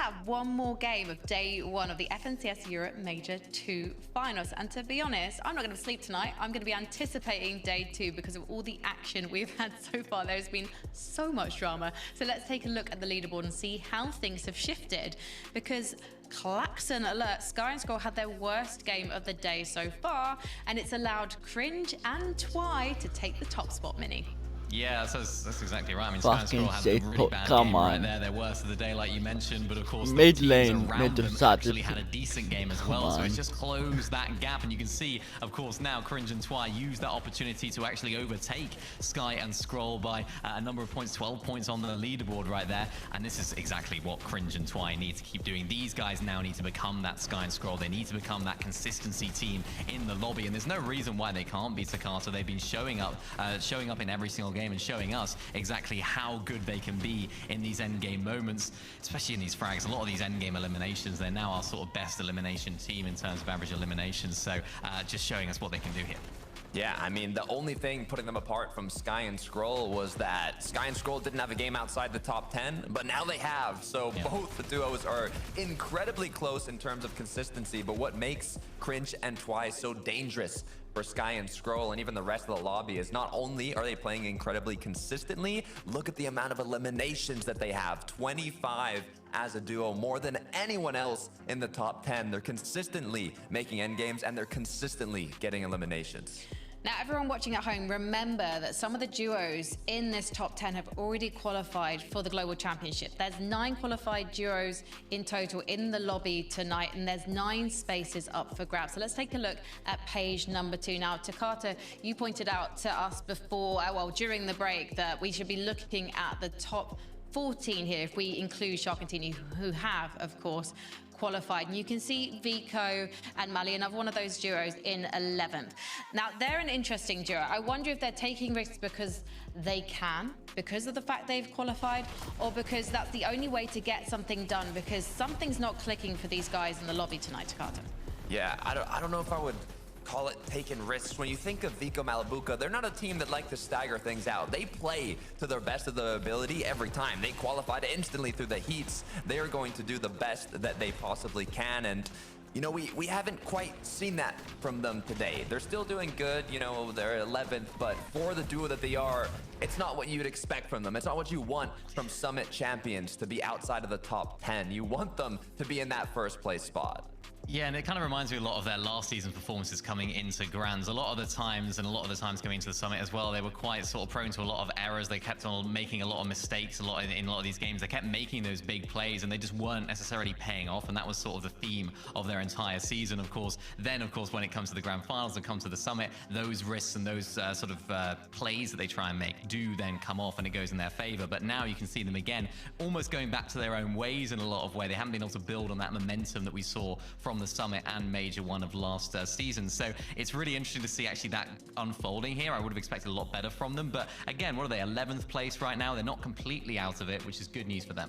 have one more game of day one of the FNCS Europe Major 2 finals. And to be honest, I'm not going to sleep tonight. I'm going to be anticipating day two because of all the action we've had so far. There's been so much drama. So let's take a look at the leaderboard and see how things have shifted. Because Klaxon alert, Sky and Scroll had their worst game of the day so far, and it's allowed Cringe and Twy to take the top spot, Mini. Yeah, that's exactly right. I mean, Sky and Scroll had a really bad game right there. Their worst of the day, like you mentioned, but of course the mid teams lane, around them actually had a decent game as well. So it's just closed that gap, and you can see, of course, now Cringe and Twy use that opportunity to actually overtake Sky and Scroll by a number of points, 12 points on the leaderboard right there. And this is exactly what Cringe and Twy need to keep doing. These guys now need to become that Sky and Scroll. They need to become that consistency team in the lobby, and there's no reason why they can't beat Takata. They've been showing up in every single game and showing us exactly how good they can be in these end game moments, especially in these frags. A lot of these end game eliminations, they're now our sort of best elimination team in terms of average eliminations. So just showing us what they can do here. Yeah, I mean, the only thing putting them apart from Sky and Scroll was that Sky and Scroll didn't have a game outside the top 10, but now they have. So both the duos are incredibly close in terms of consistency. But what makes Cringe and Twy so dangerous for Sky and Scroll and even the rest of the lobby is not only are they playing incredibly consistently, look at the amount of eliminations that they have. 25 as a duo, more than anyone else in the top 10. They're consistently making endgames and they're consistently getting eliminations. Now, everyone watching at home, remember that some of the duos in this top 10 have already qualified for the Global Championship. There's 9 qualified duos in total in the lobby tonight, and there's 9 spaces up for grabs. So let's take a look at page number 2. Now, Takata, you pointed out to us before, during the break, that we should be looking at the top 14 here if we include Shark and Tini, who have, of course, qualified. And you can see Vico and Mali, another one of those duos, in 11th. Now, they're an interesting duo. I wonder if they're taking risks because they can, because of the fact they've qualified, or because that's the only way to get something done, because something's not clicking for these guys in the lobby tonight, Takata. Yeah, I don't know if I would call it taking risks. When you think of Vico Malabuca, they're not a team that like to stagger things out. They play to their best of their ability every time. They qualified instantly through the heats. They're going to do the best that they possibly can, and you know, we haven't quite seen that from them today. They're still doing good, you know, they're 11th, but for the duo that they are, it's not what you'd expect from them. It's not what you want from Summit champions, to be outside of the top 10. You want them to be in that first place spot. Yeah, and it kind of reminds me a lot of their last season performances coming into Grands. A lot of the times, and a lot of the times coming into the Summit as well, they were quite sort of prone to a lot of errors. They kept on making a lot of mistakes in a lot of these games. They kept making those big plays, and they just weren't necessarily paying off, and that was sort of the theme of their entire season, of course. Then, of course, when it comes to the Grand Finals and comes to the Summit, those risks and those plays that they try and make do then come off, and it goes in their favor. But now you can see them again, almost going back to their own ways in a lot of ways. They haven't been able to build on that momentum that we saw from the Summit and Major 1 of last season. So it's really interesting to see actually that unfolding here. I would have expected a lot better from them, but again, what are they, 11th place right now? They're not completely out of it, which is good news for them.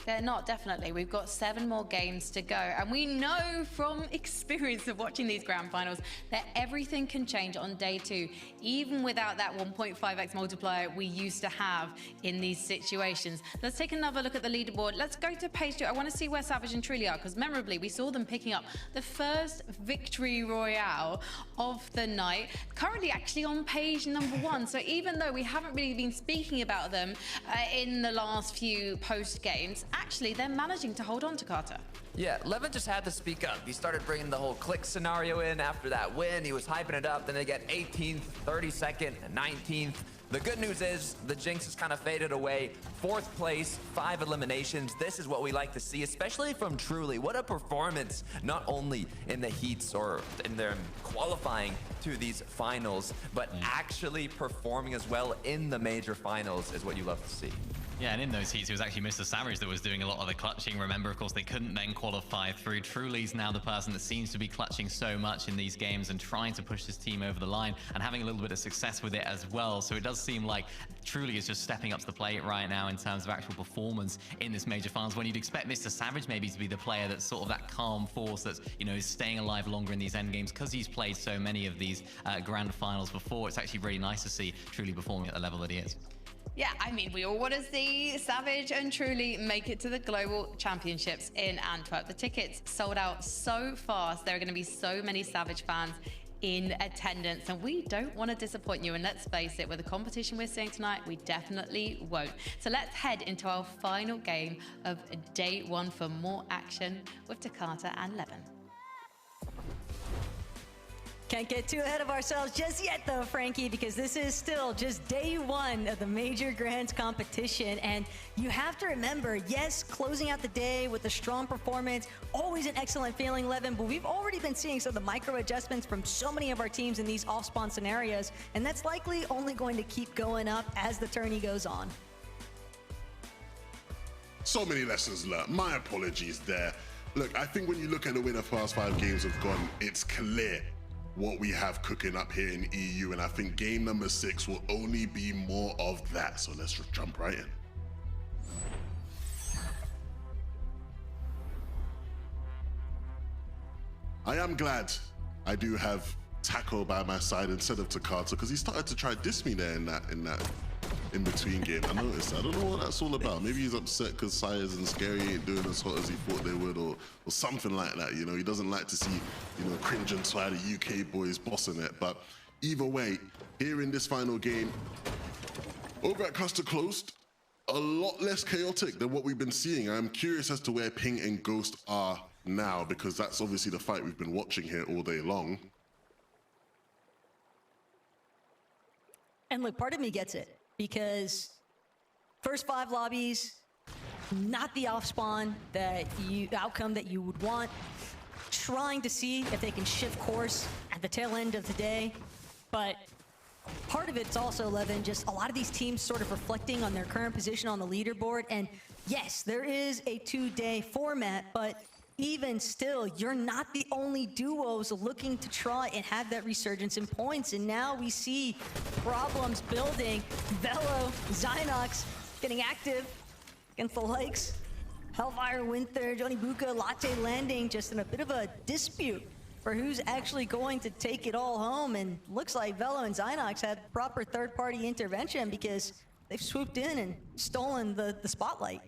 They're not, definitely. We've got 7 more games to go. And we know from experience of watching these grand finals that everything can change on day 2, even without that 1.5x multiplier we used to have in these situations. Let's take another look at the leaderboard. Let's go to page 2. I want to see where Savage and Truly are, because memorably, we saw them picking up the first victory royale of the night, currently actually on page number 1. So even though we haven't really been speaking about them in the last few post games, actually they're managing to hold on to Carter. Yeah, Levin just had to speak up. He started bringing the whole click scenario in after that win. He was hyping it up. Then they get 18th, 32nd, 19th. The good news is the jinx has kind of faded away. 4th place, 5 eliminations. This is what we like to see, especially from Truly. What a performance, not only in the heats or in their qualifying to these finals, but actually performing as well in the major finals is what you love to see. Yeah, and in those heats, it was actually Mr. Savage that was doing a lot of the clutching. Remember, of course, they couldn't then qualify through. Truly's now the person that seems to be clutching so much in these games and trying to push his team over the line and having a little bit of success with it as well. So it does seem like Truly is just stepping up to the plate right now in terms of actual performance in this major finals, when you'd expect Mr. Savage maybe to be the player that's sort of that calm force that's, you know, is staying alive longer in these end games because he's played so many of these grand finals before. It's actually really nice to see Truly performing at the level that he is. Yeah, I mean, we all want to see Savage and Truly make it to the Global Championships in Antwerp. The tickets sold out so fast. There are going to be so many Savage fans in attendance, and we don't want to disappoint you. And let's face it, with the competition we're seeing tonight, we definitely won't. So let's head into our final game of day one for more action with Takata and Levin. Can't get too ahead of ourselves just yet though, Frankie, because this is still just day one of the Major Grands competition. And you have to remember, yes, closing out the day with a strong performance, always an excellent feeling, Levin, but we've already been seeing some of the micro adjustments from so many of our teams in these off-spawn scenarios, and that's likely only going to keep going up as the tourney goes on. So many lessons learned. My apologies there. Look, I think when you look at the way the past 5 games have gone, it's clear what we have cooking up here in EU, and I think game number 6 will only be more of that. So let's just jump right in. I am glad I do have Taco by my side instead of Takata, because he started to try diss me there in that in-between game. I noticed that. I don't know what that's all about. Maybe he's upset because Sires and Scary ain't doing as hot as he thought they would, or something like that. You know, he doesn't like to see, you know, Cringe and Twy, the UK boys, bossing it. But either way, here in this final game, over at Cluster Closed, a lot less chaotic than what we've been seeing. I'm curious as to where Ping and Ghost are now, because that's obviously the fight we've been watching here all day long. And look, part of me gets it, because first 5 lobbies, not the off-spawn outcome that you would want. Trying to see if they can shift course at the tail end of the day. But part of it's also, Levin, just a lot of these teams sort of reflecting on their current position on the leaderboard. And yes, there is a 2-day format, but even still, you're not the only duos looking to try and have that resurgence in points. And now we see problems building. Velo, Zynox getting active against the likes. Hellfire, Winther, Johnny Buka, Latte landing, just in a bit of a dispute for who's actually going to take it all home. And looks like Velo and Zynox had proper third-party intervention, because they've swooped in and stolen the spotlight.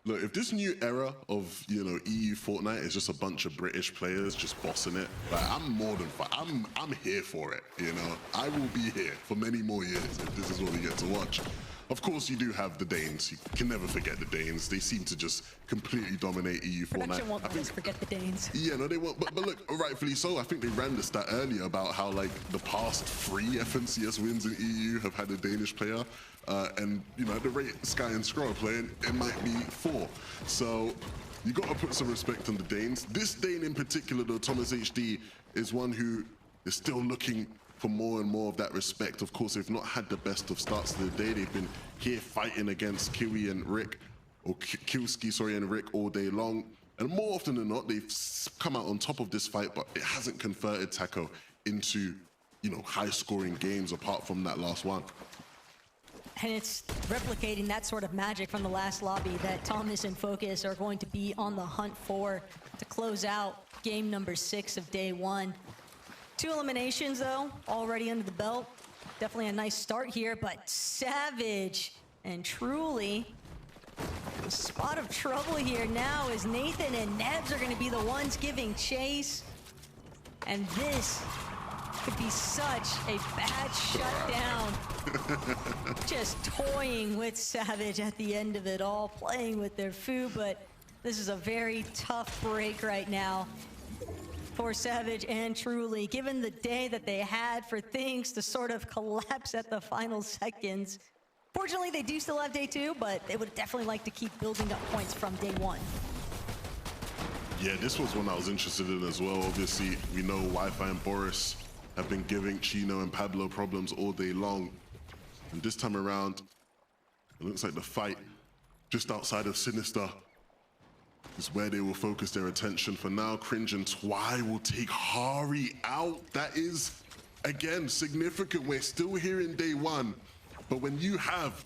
Look, if this new era of, you know, EU Fortnite is just a bunch of British players just bossing it, like, I'm more than fine. I'm here for it, you know. I will be here for many more years if this is what we get to watch. Of course, you do have the Danes. You can never forget the Danes. They seem to just completely dominate EU Fortnite. Production won't let us forget the Danes. Yeah, no, they won't. But look, rightfully so. I think they ran the stat earlier about how, like, the past 3 FNCS wins in EU have had a Danish player. And, you know, at the rate Sky and Scroll are playing, it might be 4. So you got to put some respect on the Danes. This Dane in particular, though, Thomas HD, is one who is still looking for more and more of that respect. Of course, they've not had the best of starts to the day. They've been here fighting against Kiwi and Rick, or Kilski, sorry, and Rick all day long. And more often than not, they've come out on top of this fight, but it hasn't converted Taco into, you know, high-scoring games apart from that last one. And it's replicating that sort of magic from the last lobby that Thomas and Focus are going to be on the hunt for to close out game number 6 of day 1. 2 eliminations, though, already under the belt. Definitely a nice start here, but Savage and Truly, a spot of trouble here now, as Nathan and Nebs are going to be the ones giving chase. And this could be such a bad shutdown. Just toying with Savage at the end of it all, playing with their food, but this is a very tough break right now for Savage and Truly, given the day that they had for things to sort of collapse at the final seconds. Fortunately, they do still have day 2, but they would definitely like to keep building up points from day 1. Yeah, this was one I was interested in as well. Obviously, we know Wi-Fi and Boris have been giving Chino and Pablo problems all day long. And this time around, it looks like the fight just outside of Sinister is where they will focus their attention. For now, Cringe and Twy will take Hari out. That is, again, significant. We're still here in day 1. But when you have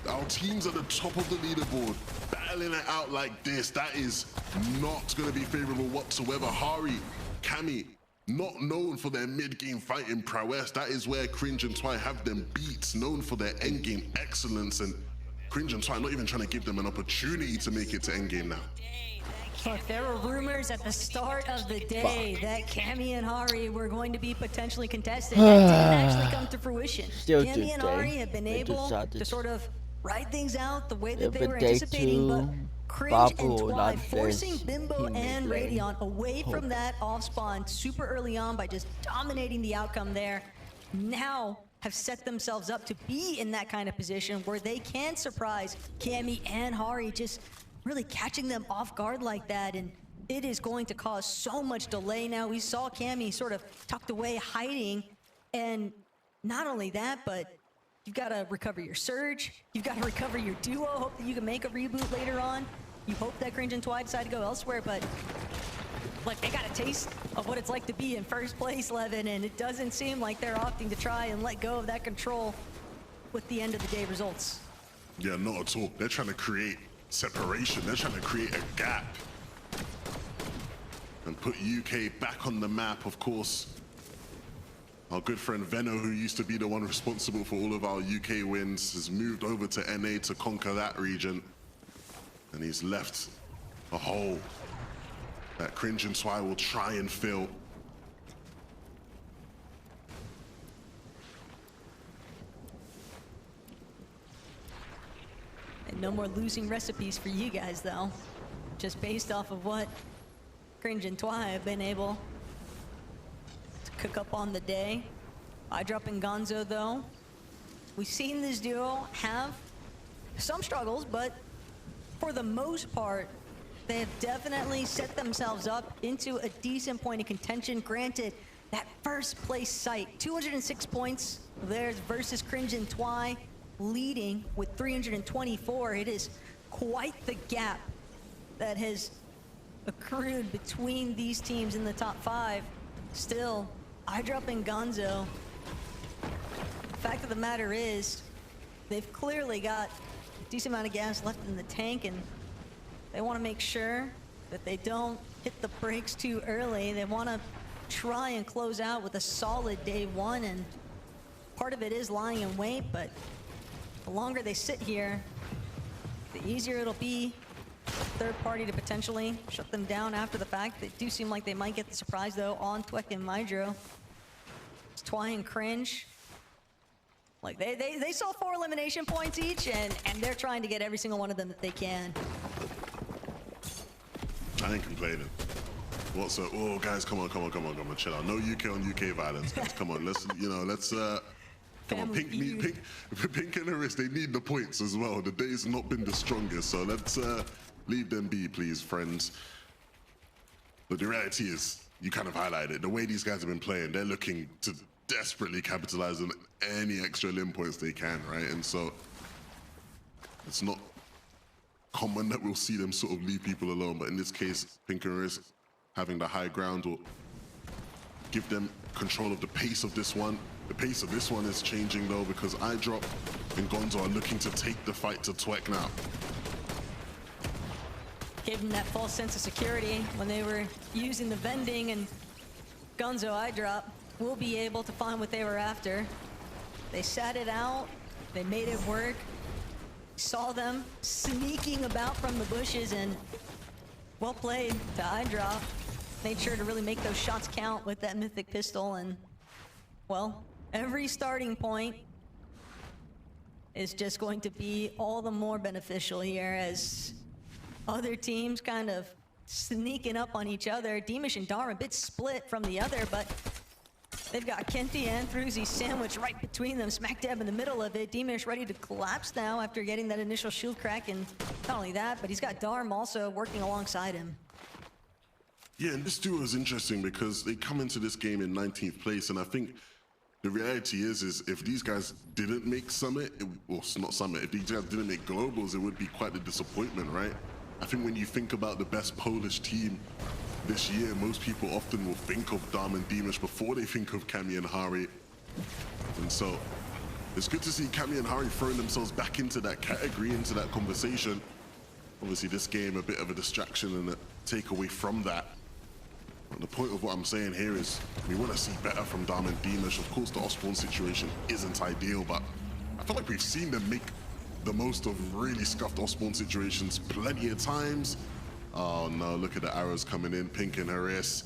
our teams at the top of the leaderboard battling it out like this, that is not going to be favorable whatsoever. Hari, Cammy, not known for their mid-game fighting prowess. That is where Cringe and Twy have them beats, known for their endgame excellence, and Cringe and Twy not even trying to give them an opportunity to make it to endgame now. Look, there were rumors at the start of the day that Cammy and Hari were going to be potentially contested. That didn't actually come to fruition. Still Cammy and today, Hari have been they able decided to sort of ride things out the way that if they a were day anticipating, but two, Cringe Babu and will Twy not forcing face Bimbo him and again. Radion away from that off-spawn super early on by just dominating the outcome there. Now have set themselves up to be in that kind of position where they can surprise Cammy and Hari, just really catching them off guard like that. And it is going to cause so much delay now. We saw Cammy sort of tucked away, hiding. And not only that, but you've got to recover your Surge. You've got to recover your duo. Hope that you can make a reboot later on. You hope that Cringe and Twy decide to go elsewhere, but like, they got a taste of what it's like to be in first place, Levin, and it doesn't seem like they're opting to try and let go of that control with the end of the day results. Yeah, not at all. They're trying to create separation. They're trying to create a gap and put UK back on the map. Of course, our good friend Venno, who used to be the one responsible for all of our UK wins, has moved over to NA to conquer that region. And he's left a hole that Cringe and Twy will try and fill. And no more losing recipes for you guys, though. Just based off of what Cringe and Twy have been able to cook up on the day. iDrop and Gonzo, though, we've seen this duo have some struggles, but for the most part, they have definitely set themselves up into a decent point of contention. Granted, that first place site, 206 points theirs versus Cringe and Twy, leading with 324. It is quite the gap that has accrued between these teams in the top 5. Still, iDrop and Gonzo, fact of the matter is, they've clearly got a decent amount of gas left in the tank, and they want to make sure that they don't hit the brakes too early. They want to try and close out with a solid day one, and part of it is lying in wait, but the longer they sit here, the easier it'll be for the third party to potentially shut them down after the fact. They do seem like they might get the surprise, though, on Twek and Mydro. It's Twy and Cringe. Like, they saw 4 elimination points each, and they're trying to get every single one of them that they can. I ain't complaining. What's up? Oh, guys, come on, chill out. No UK on UK violence, guys. Come on, let's, come on, Pink and Harris, they need the points as well. The day's not been the strongest, so let's leave them be, please, friends. But the reality is, you kind of highlighted the way these guys have been playing. They're looking to desperately capitalize on any extra limb points they can, right? And so it's not common that we'll see them sort of leave people alone, but in this case, Pink and Riz having the high ground will give them control of the pace of this one. The pace of this one is changing, though, because iDrop and Gonzo are looking to take the fight to Twek now. Gave them that false sense of security when they were using the vending, and Gonzo iDrop will be able to find what they were after. They sat it out, they made it work. Saw them sneaking about from the bushes, and well played to iDrop. Made sure to really make those shots count with that mythic pistol, and well, every starting point is just going to be all the more beneficial here as other teams kind of sneaking up on each other. Demish and Dharma a bit split from the other, but they've got Kenti and Thruzy sandwiched right between them, smack dab in the middle of it. Demish ready to collapse now after getting that initial shield crack, and not only that, but he's got Dharm also working alongside him. Yeah, and this duo is interesting because they come into this game in 19th place, and I think the reality is if these guys didn't make Summit, well, not Summit, if these guys didn't make Globals, it would be quite a disappointment, right? I think when you think about the best Polish team this year, most people often will think of Dharm and Demish before they think of Cammy and Hari. And so it's good to see Cammy and Hari throwing themselves back into that category, into that conversation. Obviously this game a bit of a distraction and a takeaway from that. The point of what I'm saying here is we want to see better from Dom and Dimash. Of course, the off-spawn situation isn't ideal, but I feel like we've seen them make the most of really scuffed off-spawn situations plenty of times. Oh no, look at the arrows coming in, Pink and Haris.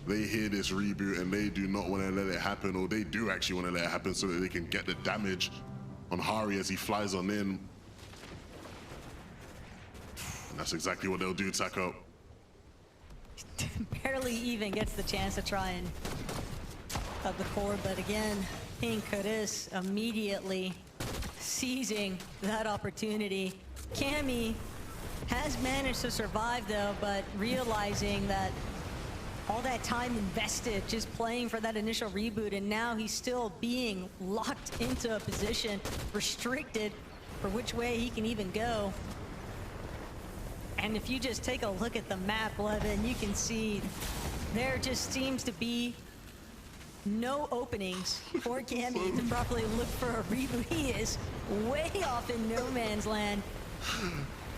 They hear this reboot and they do not want to let it happen, or they do actually want to let it happen so that they can get the damage on Hari as he flies on in. And that's exactly what they'll do, Taco. Barely even gets the chance to try and cut the cord, but again, Pink Haris immediately seizing that opportunity. Cammy has managed to survive though, but realizing that all that time invested just playing for that initial reboot, and now he's still being locked into a position, restricted for which way he can even go. And if you just take a look at the map, Levin, you can see there just seems to be no openings for Cammy to properly look for a reboot. He is way off in no man's land.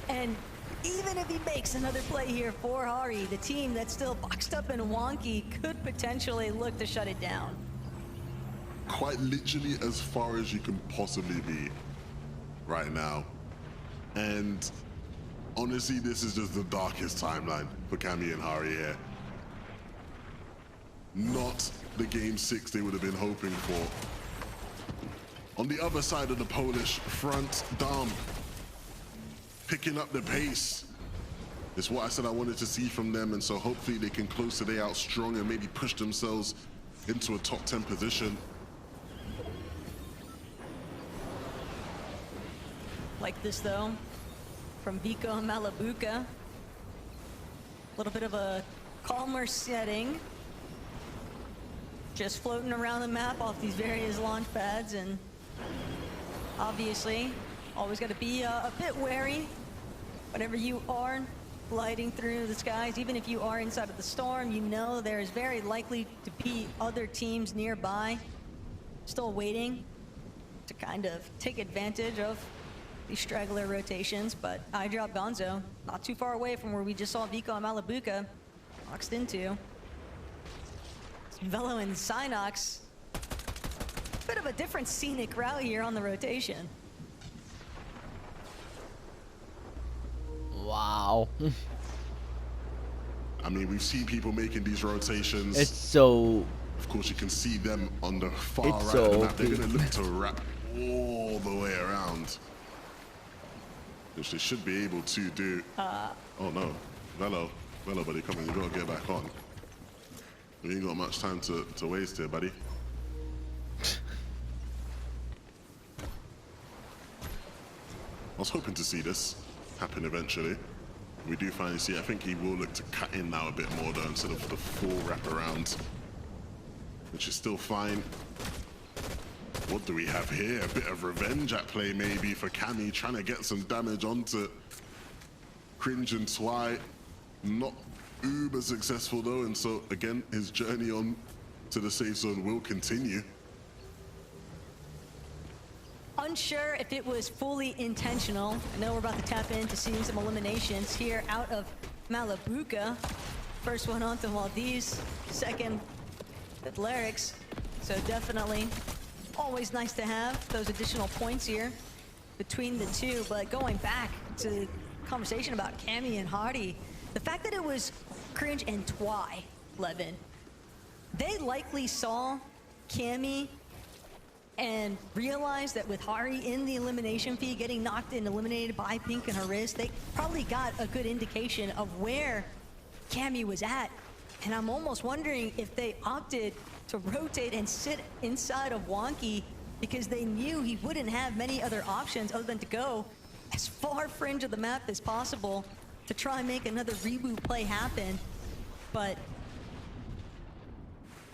And even if he makes another play here for Hari, the team that's still boxed up and wonky could potentially look to shut it down. Quite literally as far as you can possibly be right now. And honestly, this is just the darkest timeline for Cammy and Hari here. Not the game 6 they would have been hoping for. On the other side of the Polish front, Dom picking up the pace. It's what I said I wanted to see from them, and so hopefully they can close today out strong and maybe push themselves into a top 10 position. Like this though, from Vico and Malabuka. A little bit of a calmer setting. Just floating around the map off these various launch pads, and obviously always got to be a bit wary whenever you are gliding through the skies. Even if you are inside of the storm, you know there's very likely to be other teams nearby still waiting to kind of take advantage of these straggler rotations. But I drop Gonzo not too far away from where we just saw Vico and Malabuka boxed into. Velo and Synox, bit of a different scenic route here on the rotation. Wow. I mean, we've seen people making these rotations. It's so... Of course, you can see them on the far It's right so of the map. They're OP. going to look to wrap all the way around, which they should be able to do. Oh no, Velo, buddy, come on, you got to get back on. We ain't got much time to waste here, buddy. I was hoping to see this happen eventually. We do finally see it. I think he will look to cut in now a bit more though, instead of the full wraparound, which is still fine. What do we have here? A bit of revenge at play maybe for Cammy, trying to get some damage onto Cringe and Twy. Not uber successful though, and so again, his journey on to the safe zone will continue. Unsure if it was fully intentional. I know we're about to tap into seeing some eliminations here out of Malabuka. First one onto Maldives, second with Lyrics. So definitely always nice to have those additional points here between the two. But going back to the conversation about Cammy and Hardy, the fact that it was Cringe and Twy, Levin, they likely saw Cammy and realized that with Hari in the elimination feed, getting knocked and eliminated by Pink and Haris, they probably got a good indication of where Cammy was at. And I'm almost wondering if they opted to rotate and sit inside of Wonky because they knew he wouldn't have many other options other than to go as far fringe of the map as possible to try and make another reboot play happen. But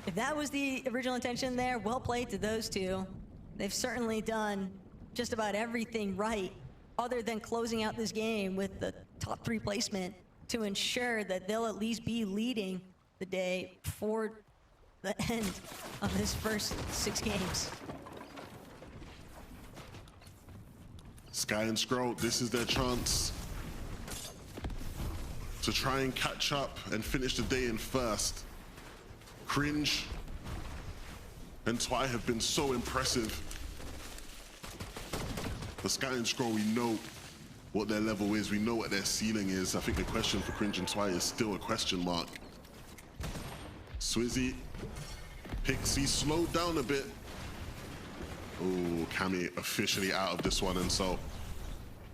if that was the original intention there, well played to those two. They've certainly done just about everything right, other than closing out this game with the top 3 placement to ensure that they'll at least be leading the day before the end of this first 6 games. Sky and Scroll, this is their chance. to try and catch up and finish the day in first. Cringe and Twy have been so impressive. The Sky and Scroll, we know what their level is, we know what their ceiling is. I think the question for Cringe and Twy is still a question mark. Swizzy, Pixie slowed down a bit. Oh, Cammy officially out of this one, and so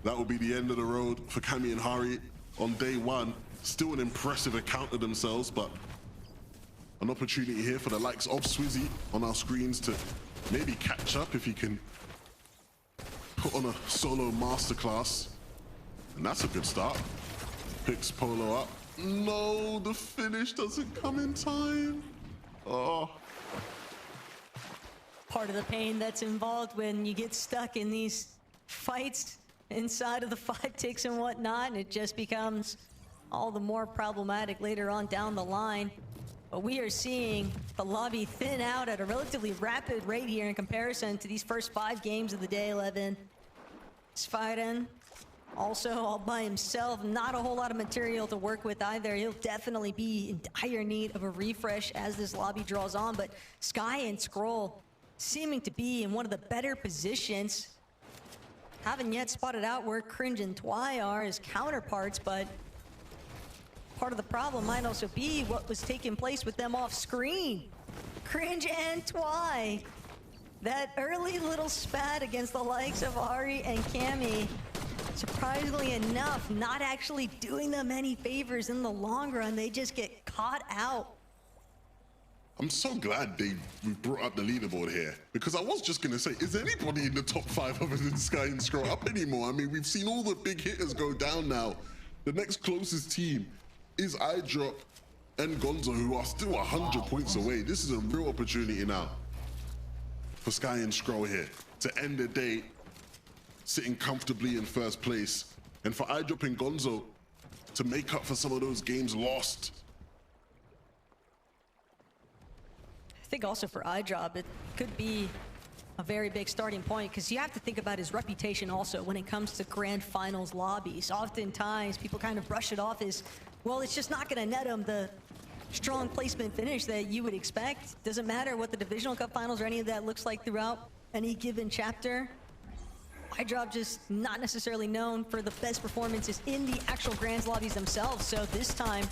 that will be the end of the road for Cammy and Hari on day one. Still an impressive account of themselves, but an opportunity here for the likes of Swizzy on our screens to maybe catch up if he can put on a solo masterclass. And that's a good start. Picks Polo up. No, the finish doesn't come in time. Oh. Part of the pain that's involved when you get stuck in these fights inside of the 5 ticks and whatnot, and it just becomes all the more problematic later on down the line. But we are seeing the lobby thin out at a relatively rapid rate here in comparison to these first 5 games of the day 11. Sfiden also all by himself, not a whole lot of material to work with either. He'll definitely be in dire need of a refresh as this lobby draws on, but Sky and Scroll seeming to be in one of the better positions. Haven't yet spotted out where Cringe and Twy are as counterparts, but part of the problem might also be what was taking place with them off screen. Cringe and Twy. That early little spat against the likes of Ari and Cammy, surprisingly enough, not actually doing them any favors in the long run. They just get caught out. I'm so glad we brought up the leaderboard here, because I was just gonna say, is anybody in the top 5 other than Sky and Scroll up anymore? I mean, we've seen all the big hitters go down now. The next closest team is iDrop and Gonzo, who are still 100 points away. This is a real opportunity now for Sky and Scroll here to end the day sitting comfortably in first place, and for iDrop and Gonzo to make up for some of those games lost. I think also for iDrop, it could be a very big starting point, because you have to think about his reputation also when it comes to grand finals lobbies. Oftentimes, people kind of brush it off as, well, it's just not going to net him the strong placement finish that you would expect. Doesn't matter what the Divisional Cup finals or any of that looks like throughout any given chapter. iDrop just not necessarily known for the best performances in the actual grands lobbies themselves. So this time,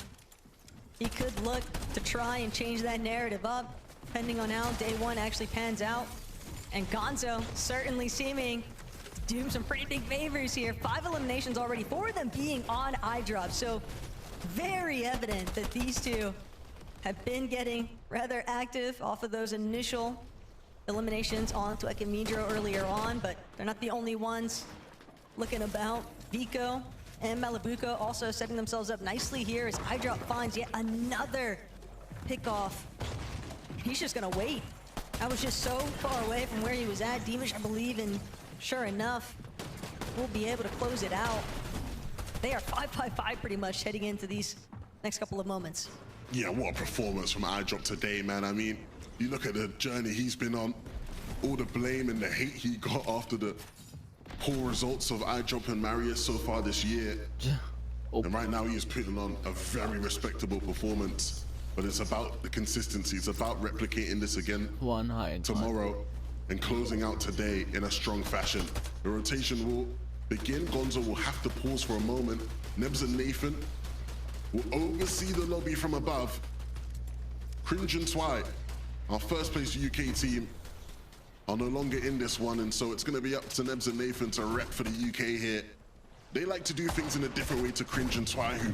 he could look to try and change that narrative up, depending on how day one actually pans out. And Gonzo certainly seeming to do him some pretty big favors here. 5 eliminations already, 4 of them being on iDrop. So very evident that these two have been getting rather active off of those initial eliminations onto Ekimidro earlier on, but they're not the only ones looking about. Vico and Malibuco also setting themselves up nicely here as iDrop finds yet another pickoff. He's just gonna wait. That was just so far away from where he was at. Deemish, I believe, and sure enough, we'll be able to close it out. They are 5-5-5 pretty much heading into these next couple of moments. Yeah, what a performance from iDrop today, man. I mean, you look at the journey he's been on, all the blame and the hate he got after the poor results of iDrop and Marius so far this year. And right now he is putting on a very respectable performance. But it's about the consistency. It's about replicating this again tomorrow and closing out today in a strong fashion. The rotation will begin. Gonzo will have to pause for a moment. Nebs and Nathan will oversee the lobby from above. Cringe and Twy, our first place UK team, are no longer in this one, and so it's going to be up to Nebs and Nathan to rep for the UK here. They like to do things in a different way to Cringe and Twy, who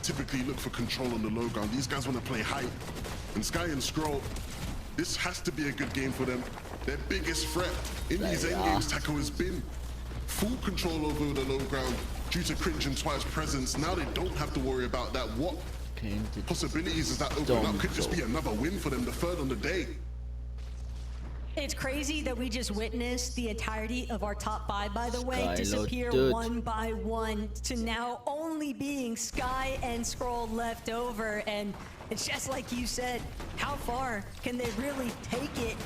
typically look for control on the low ground. These guys want to play height. And Sky and Scroll, this has to be a good game for them. Their biggest threat in these endgames, Taco, has been full control over the low ground due to Cringe and Twy's presence. Now they don't have to worry about that. What possibilities does that open up? Could just be another win for them, the 3rd on the day. It's crazy that we just witnessed the entirety of our top 5, by the way, disappear one by one to now only being Sky and Scroll left over. And it's just like you said, how far can they really take it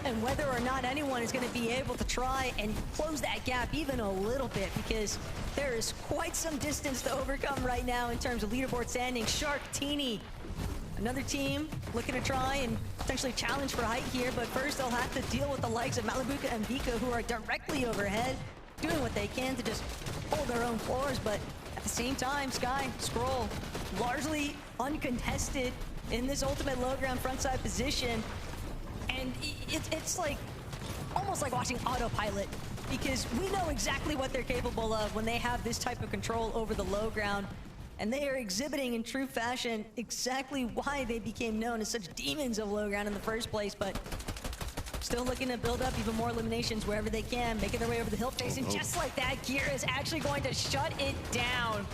and whether or not anyone is going to be able to try and close that gap even a little bit, because there is quite some distance to overcome right now in terms of leaderboard standing. Shark, Teeny, another team looking to try and potentially challenge for height here, but first they'll have to deal with the likes of Malibuka and Vika, who are directly overhead, doing what they can to just hold their own floors. But at the same time, Sky, Scroll, largely uncontested in this ultimate low ground frontside position. And it's like almost like watching autopilot, because we know exactly what they're capable of when they have this type of control over the low ground. And they are exhibiting in true fashion exactly why they became known as such demons of low ground in the first place. But still looking to build up even more eliminations wherever they can, making their way over the hill face. And just like that, Gira is actually going to shut it down.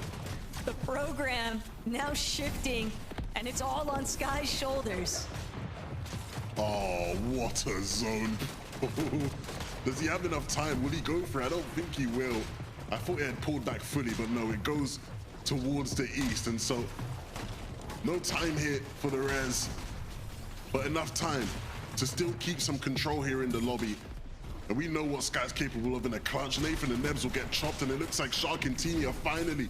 The program now shifting, and it's all on Sky's shoulders. Oh, what a zone. Does he have enough time? Will he go for it? I don't think he will. I thought it had pulled back fully, but no, it goes towards the east, and so no time here for the res, but enough time to still keep some control here in the lobby. And we know what Sky's capable of in a clutch. Nathan and Nebs will get chopped, and it looks like Shark and Teeny are finally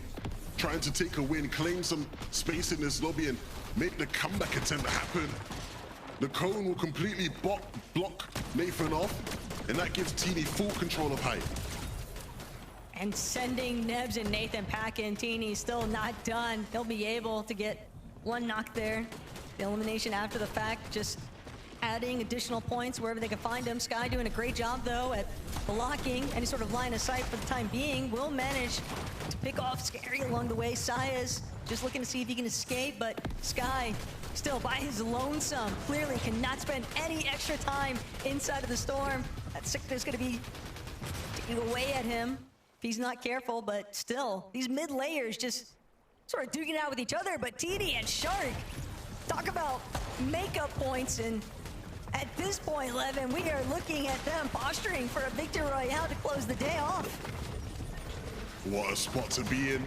trying to take a win, claim some space in this lobby, and make the comeback attempt happen. The cone will completely block Nathan off, and that gives Teeny full control of height. And sending Nebs and Nathan packing. Teeny still not done. He'll be able to get one knock there. The elimination after the fact, just adding additional points wherever they can find him. Sky doing a great job, though, at blocking any sort of line of sight for the time being. Will manage to pick off Scary along the way. Saya's just looking to see if he can escape, but Sky still by his lonesome. Clearly cannot spend any extra time inside of the storm. That sickness going to be taking away at him if he's not careful, but still, these mid layers just sort of duking out with each other. But Teeny and Shark, talk about makeup points, and at this point, Levin, we are looking at them posturing for a victory royale to close the day off. What a spot to be in.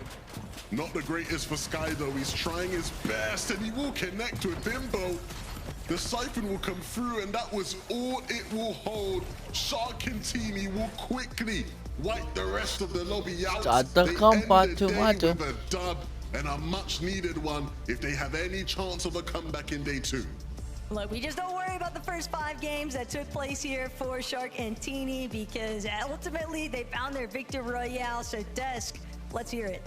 Not the greatest for Sky, though. He's trying his best, and he will connect with Bimbo. The siphon will come through, and that was all it will hold. Shark and Teeny will quickly wipe the rest of the lobby out. They end the day with a dub, and a much-needed one if they have any chance of a comeback in day 2. Look, we just don't worry about the first 5 games that took place here for Shark and Teeny, because ultimately they found their victory royale. So Desk, let's hear it.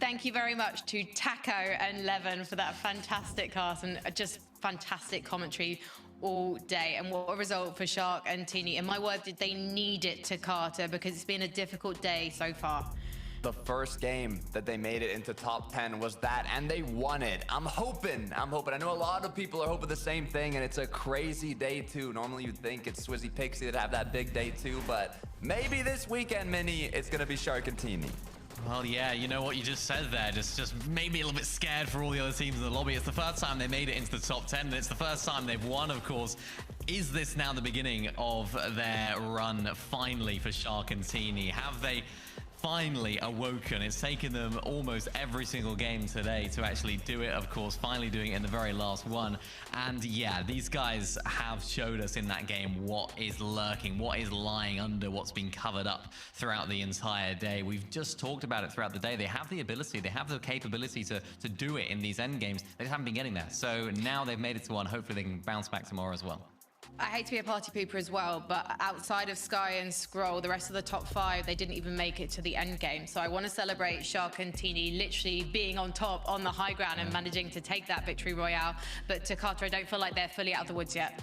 Thank you very much to Taco and Levin for that fantastic cast and just fantastic commentary all day. And what a result for Shark and Teeny. In my word, they need it to Carter, because it's been a difficult day so far. The first game that they made it into top 10 was that, and they won it. I'm hoping. I know a lot of people are hoping the same thing, and it's a crazy day 2. Normally you'd think it's Swizzy Pixie that have that big day 2, but maybe this weekend, Mini, it's gonna be Shark and Teeny. Well, yeah, you know what you just said there, just made me a little bit scared for all the other teams in the lobby. It's the first time they made it into the top 10, and it's the first time they've won, of course. Is this now the beginning of their run, finally, for Shark and Teeny? Have they finally awoken? It's taken them almost every single game today to actually do it, of course, finally doing it in the very last one. And yeah, these guys have showed us in that game what is lurking, what is lying under, what's been covered up throughout the entire day. We've just talked about it throughout the day. They have the ability, they have the capability to do it in these end games. They just haven't been getting there. So now they've made it to one. Hopefully they can bounce back tomorrow as well. I hate to be a party pooper as well, but outside of Sky and Scroll, the rest of the top 5, they didn't even make it to the end game. So I want to celebrate Shark and Teeny literally being on top, on the high ground, and managing to take that victory royale. But to Carter, I don't feel like they're fully out of the woods yet.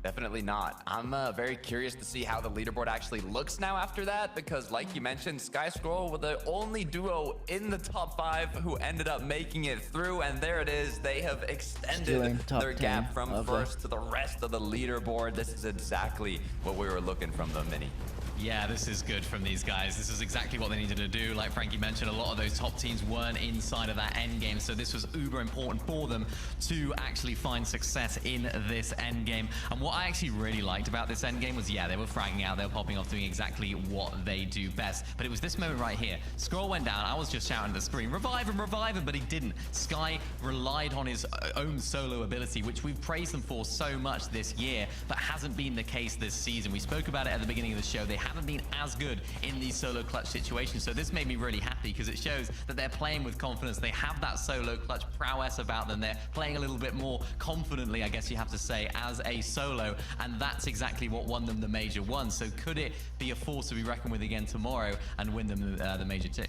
Definitely not. I'm very curious to see how the leaderboard actually looks now after that, because like you mentioned, Sky Scroll were the only duo in the top 5 who ended up making it through, and there it is. They have extended their gap from first to the rest of the leaderboard. This is exactly what we were looking from the Mini. Yeah, this is good from these guys. This is exactly what they needed to do. Like Frankie mentioned, a lot of those top teams weren't inside of that end game, so this was uber important for them to actually find success in this end game. And what What I actually really liked about this endgame was, yeah, they were fragging out, they were popping off, doing exactly what they do best. But it was this moment right here. Scroll went down, I was just shouting at the screen, revive him, but he didn't. Sky relied on his own solo ability, which we've praised them for so much this year, but hasn't been the case this season. We spoke about it at the beginning of the show. They haven't been as good in these solo clutch situations. So this made me really happy because it shows that they're playing with confidence. They have that solo clutch prowess about them. They're playing a little bit more confidently, I guess you have to say, as a solo, and that's exactly what won them the Major 1. So could it be a force to be reckoned with again tomorrow and win them the Major 2?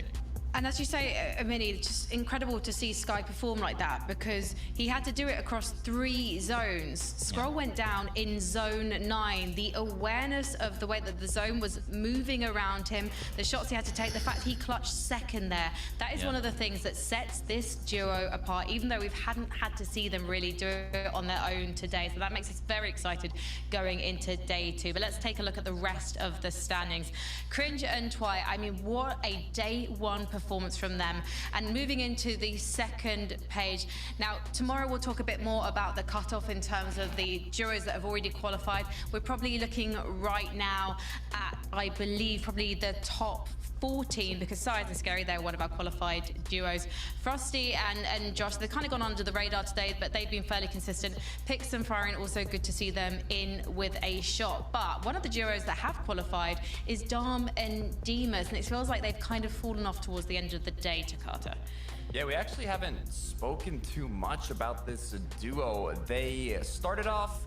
And as you say, Amini, it's just incredible to see Sky perform like that because he had to do it across 3 zones. Scroll went down in zone 9. The awareness of the way that the zone was moving around him, the shots he had to take, the fact he clutched second there, that is one of the things that sets this duo apart, even though we hadn't had to see them really do it on their own today. So that makes us very excited going into day 2. But let's take a look at the rest of the standings. Cringe and Twy, I mean, what a day 1 performance from them. And moving into the second page. Now, tomorrow we'll talk a bit more about the cutoff in terms of the duos that have already qualified. We're probably looking right now at, I believe, probably the top 14, because Science and Scary, they're one of our qualified duos. Frosty and Josh, they've kind of gone under the radar today, but they've been fairly consistent. Pix and Firing, also good to see them in with a shot. But one of the duos that have qualified is Dom and Demas, and it feels like they've kind of fallen off towards the end of the day, Takata. Yeah, we actually haven't spoken too much about this duo. They started off,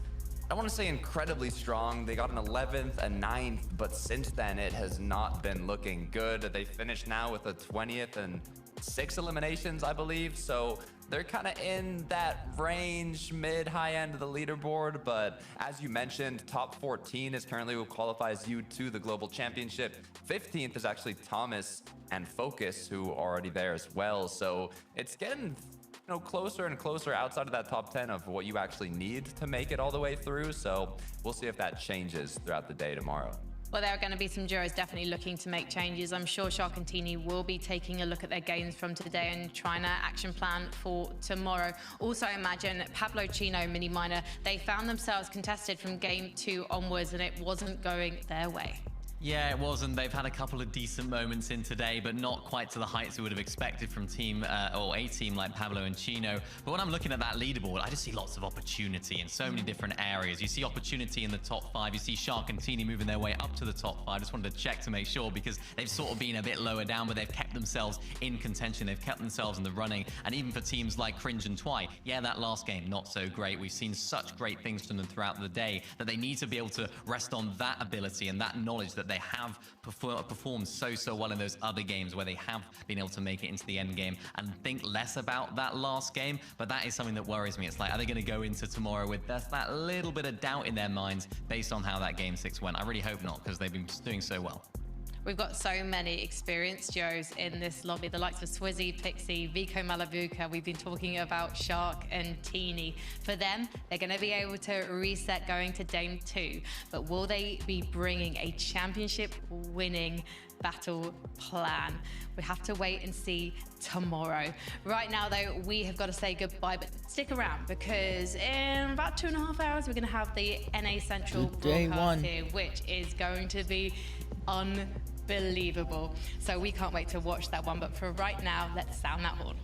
I want to say, incredibly strong. They got an 11th and 9th, but since then it has not been looking good. They finished now with a 20th and 6 eliminations, I believe. So they're kind of in that range, mid-high end of the leaderboard. But as you mentioned, top 14 is currently who qualifies you to the Global Championship. 15th is actually Thomas and Focus, who are already there as well. So it's getting closer and closer outside of that top 10 of what you actually need to make it all the way through. So we'll see if that changes throughout the day tomorrow. Well, there are going to be some duos definitely looking to make changes. I'm sure Shark and Teeny will be taking a look at their games from today and trying to action plan for tomorrow. Also, imagine Pablo, Chino, Mini Miner, they found themselves contested from game 2 onwards and it wasn't going their way. Yeah, it wasn't. They've had a couple of decent moments in today, but not quite to the heights we would have expected from a team like Pablo and Chino. But when I'm looking at that leaderboard, I just see lots of opportunity in so many different areas. You see opportunity in the top 5. You see Shark and Teeny moving their way up to the top 5. I just wanted to check to make sure because they've sort of been a bit lower down, but they've kept themselves in contention. They've kept themselves in the running. And even for teams like Cringe and Twy, yeah, that last game, not so great. We've seen such great things from them throughout the day that they need to be able to rest on that ability and that knowledge that they have performed so well in those other games where they have been able to make it into the end game and think less about that last game. But that is something that worries me. It's like, are they going to go into tomorrow with that little bit of doubt in their minds based on how that game 6 went? I really hope not, because they've been doing so well. We've got so many experienced duos in this lobby, the likes of Swizzy, Pixie, Vico Malabuka. We've been talking about Shark and Teeny. For them, they're going to be able to reset going to Game 2. But will they be bringing a championship-winning battle plan? We have to wait and see tomorrow. Right now, though, we have got to say goodbye, but stick around because in about 2.5 hours, we're going to have the NA Central broadcast here, which is going to be unbelievable. So we can't wait to watch that one. But for right now, let's sound that horn.